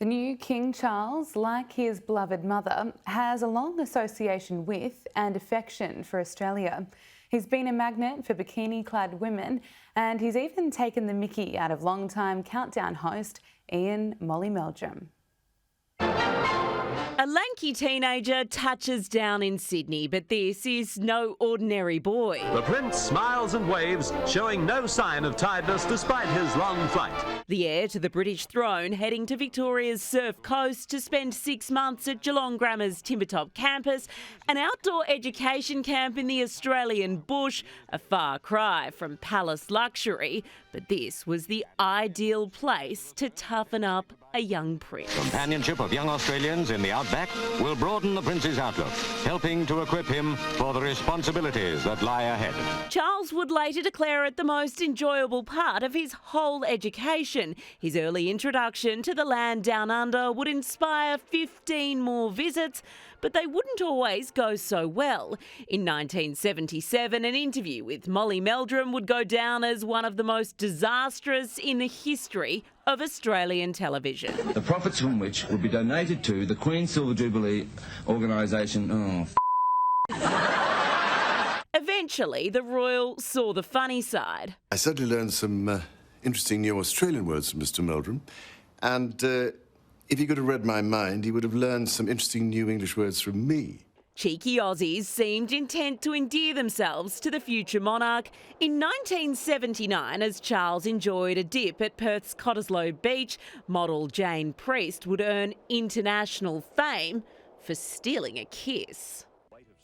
The new King Charles, like his beloved mother, has a long association with and affection for Australia. He's been a magnet for bikini-clad women, and he's even taken the mickey out of long-time Countdown host Ian Molly Meldrum. A lanky teenager touches down in Sydney, but this is no ordinary boy. The Prince smiles and waves, showing no sign of tiredness despite his long flight. The heir to the British throne heading to Victoria's Surf Coast to spend 6 months at Geelong Grammar's Timbertop campus, an outdoor education camp in the Australian bush, a far cry from palace luxury, but this was the ideal place to toughen up a young prince. Companionship of young Australians in the outback will broaden the prince's outlook, helping to equip him for the responsibilities that lie ahead. Charles would later declare it the most enjoyable part of his whole education. His early introduction to the land down under would inspire 15 more visits, but they wouldn't always go so well. In 1977, an interview with Molly Meldrum would go down as one of the most disastrous in the history of Australian television. The profits from which would be donated to the Queen's Silver Jubilee organisation. Eventually, the royal saw the funny side. I certainly learned some interesting new Australian words from Mr. Meldrum, and if he could have read my mind, he would have learned some interesting new English words from me. Cheeky Aussies seemed intent to endear themselves to the future monarch. In 1979, as Charles enjoyed a dip at Perth's Cottesloe Beach, model Jane Priest would earn international fame for stealing a kiss.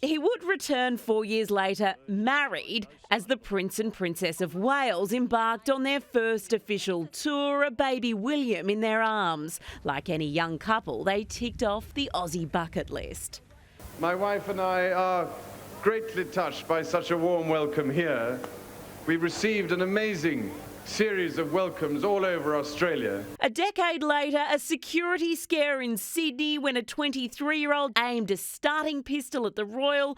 He would return 4 years later, married, as the Prince and Princess of Wales embarked on their first official tour, a baby William in their arms. Like any young couple, they ticked off the Aussie bucket list. My wife and I are greatly touched by such a warm welcome here. We received an amazing series of welcomes all over Australia. A decade later, a security scare in Sydney when a 23-year-old aimed a starting pistol at the royal.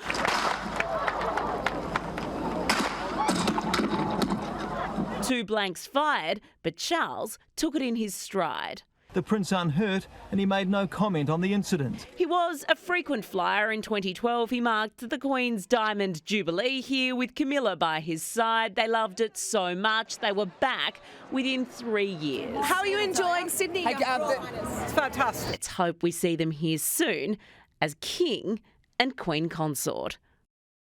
2 blanks fired, but Charles took it in his stride. The Prince unhurt, and he made no comment on the incident. He was a frequent flyer. In 2012, he marked the Queen's Diamond Jubilee here with Camilla by his side. They loved it so much, they were back within 3 years. How are you enjoying Sydney? It's fantastic. Let's hope we see them here soon as King and Queen Consort.